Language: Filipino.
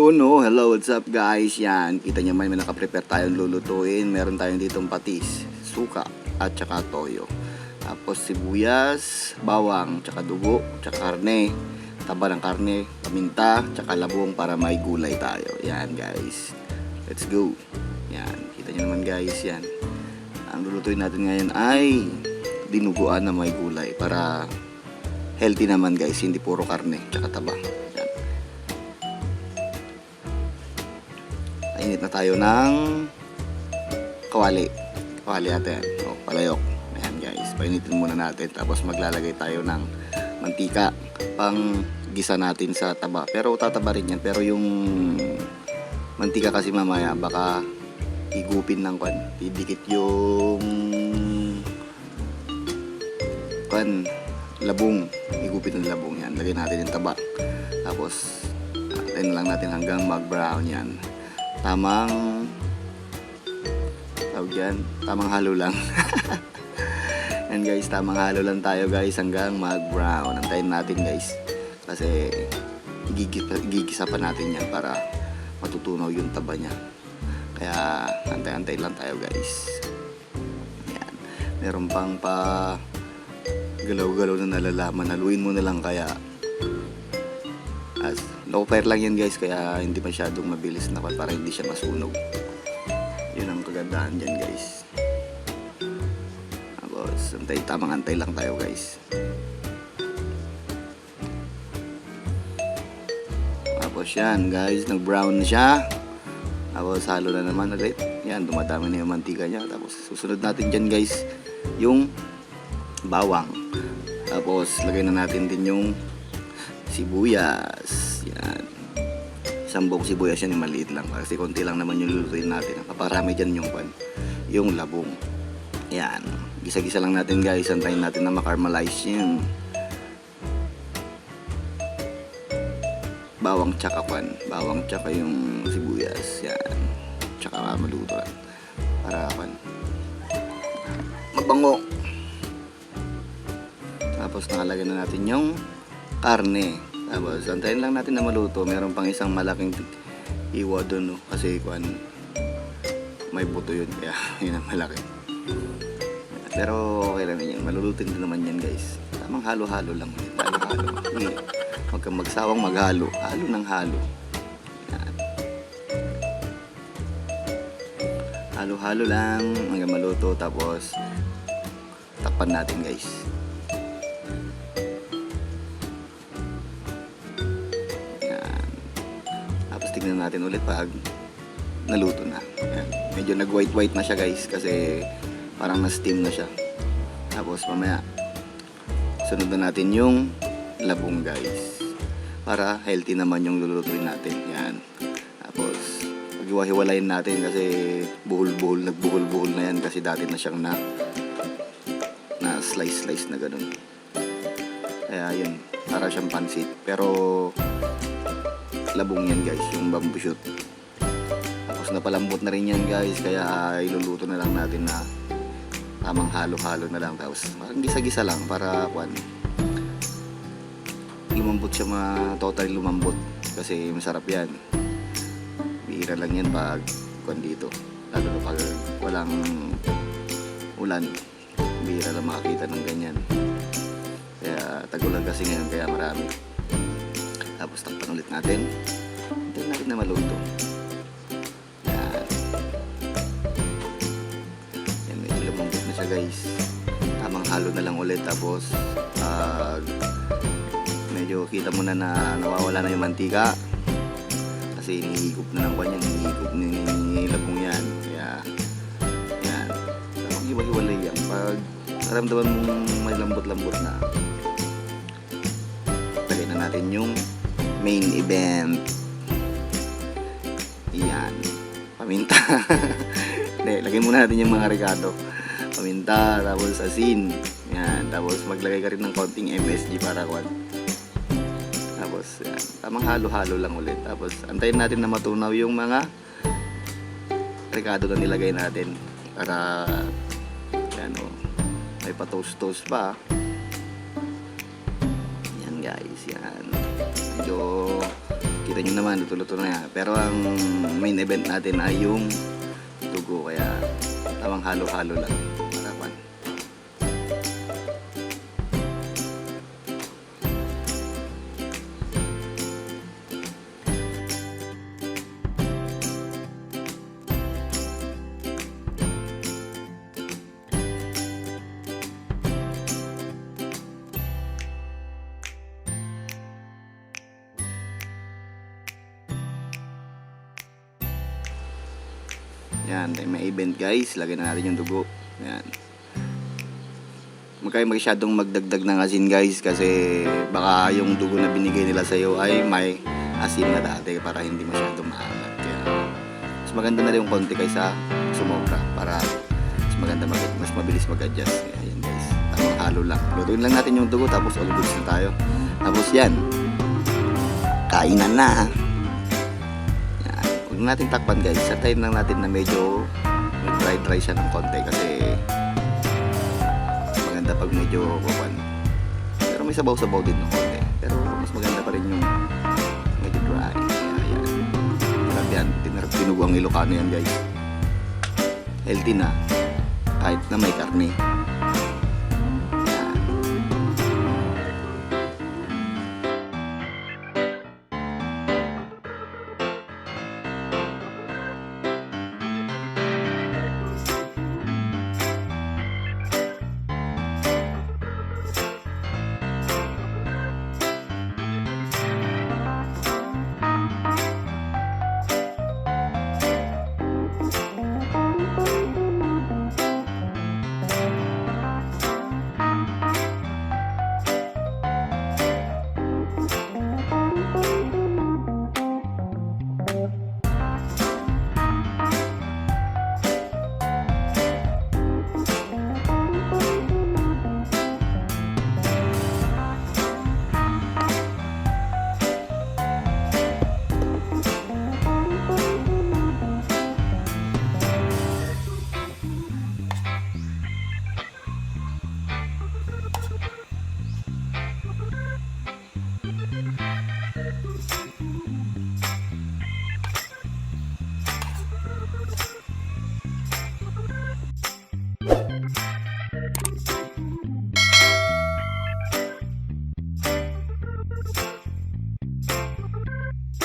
Yun no, hello, what's up guys? Yan, kita nyo may nakaprepare tayong lulutuin. Meron tayong ditong patis, suka, at saka toyo. Tapos sibuyas, bawang, tsaka dugo, tsaka karne, taba ng karne, paminta, tsaka labong para may gulay tayo. Yan guys, let's go. Yan, kita nyo naman guys, yan. Ang lulutuin natin ngayon ay dinuguan na may gulay para healthy naman guys, hindi puro karne, tsaka taba. Init na tayo ng kawali natin o palayok. Ayan guys, painitin muna natin, tapos maglalagay tayo ng mantika pang gisa natin sa taba, pero tataba rin yan, pero yung mantika kasi mamaya baka igupin ng didikit yung labong, igupin ng labong. Yan, lagay natin yung taba, tapos antayin lang natin hanggang mag brown yan. Tamang halo lang. And guys, tamang halo lang tayo guys hanggang mag brown. Antayin natin guys, kasi gigisa pa natin yan para matutunaw yung taba niya. Kaya antay lang tayo guys. Yan, meron pang pa galaw-galaw na nalalaman, haluin mo na lang, kaya low fire lang yan guys, kaya hindi masyadong mabilis na para hindi siya masunog. Yun ang kagandahan dyan guys. Tapos tamang antay lang tayo guys. Tapos yan guys, nag brown na siya. Tapos halo na naman ulit. Yan, dumadami na yung mantika niya. Tapos susunod natin dyan guys yung bawang. Tapos lagay na natin din yung sibuyas. Yan, isang buong sibuyas yan, yung maliit lang kasi konti lang naman yung lulutuin natin. Paparami dyan yung labong. Yan, gisa-gisa lang natin guys. Antayin natin na makarmalize yung bawang tsaka yung sibuyas. Yan, tsaka maluto lang para mabango. Tapos nakalagay na natin yung karne. Tapos antayin lang natin na maluto. Meron pang isang malaking iwa doon, no? Kasi may buto yun, kaya yun ang malaki. Pero okay lang yan, malulutin din naman yan guys. Tamang halo-halo lang, halo-halo. Huwag kang magsawang maghalo, halo ng halo. Yan, halo-halo lang hanggang maluto. Tapos takpan natin guys. Tignan natin ulit pag naluto na. Ayan. Medyo nag white na siya guys, kasi parang na steam na siya. Tapos mamaya sunod na natin yung labong guys, para healthy naman yung lulutuin natin. Yan, tapos paghiwa-hiwalayin natin kasi nagbuhol-buhol na yan, kasi dati na siyang na slice na ganun. Kaya yun, para siyang pansit, pero labong yan guys, yung bamboo shoot. Tapos napalambot na rin yan guys, kaya iluluto na lang natin na tamang halo-halo na lang. Tapos parang gisa-gisa lang para lumambot siya, totally lumambot, kasi masarap yan. Bihira lang yan pag dito, lalo na pag walang ulan, bihira lang makakita ng ganyan. Kaya tagulan kasi ngayon, kaya marami. Tapos takpan ulit natin. Hintayin natin na maluto. Yan. Yan, medyo lumambot na siya guys. Tamang halo na lang ulit. Tapos medyo kita mo na nawawala na yung mantika, kasi hinihigop na ng kanya, hinihigop ni labong yan. Kaya yan, tamang hiwa-hiwalay yan. Pag naramdaman mong may lambot-lambot na, lagay na natin yung main event. Yan, paminta. Hindi, lagay muna natin yung mga regado. Paminta, tapos asin. Yan, tapos maglagay ka rin ng konting MSG para tapos yan, tamang halo-halo lang ulit. Tapos antayin natin na matunaw yung mga regado na nilagay natin, para yan, may pa-toast-toast pa. Yan guys, yan. Medyo kita nyo naman, luto-luto na yan. Pero ang main event natin ay yung dugo, kaya tamang halo-halo lang. Harapan. Yan, may event guys, lagyan na natin yung dugo. Yan. Huwag kayo masyadong magdagdag ng asin guys, kasi baka yung dugo na binigay nila sa'yo ay may asin na dati para hindi masyadong maalat. Kaya mas maganda na rin yung konti kaysa sumobra para mas maganda, mas mabilis mag-adjust. Ayan guys, tamang halo lang. Lutuin lang natin yung dugo tapos all goods na tayo. Tapos yan, kainan na. Huwag natin takpan guys, sa time lang natin na medyo dry siya ng konti kasi maganda pag medyo kupan. Pero may sabaw-sabaw din ng konti, pero mas maganda pa rin yung medyo dry. Ayan, grabe yan, tinugo ang Ilocano yan guys. Healthy na kahit na may karne.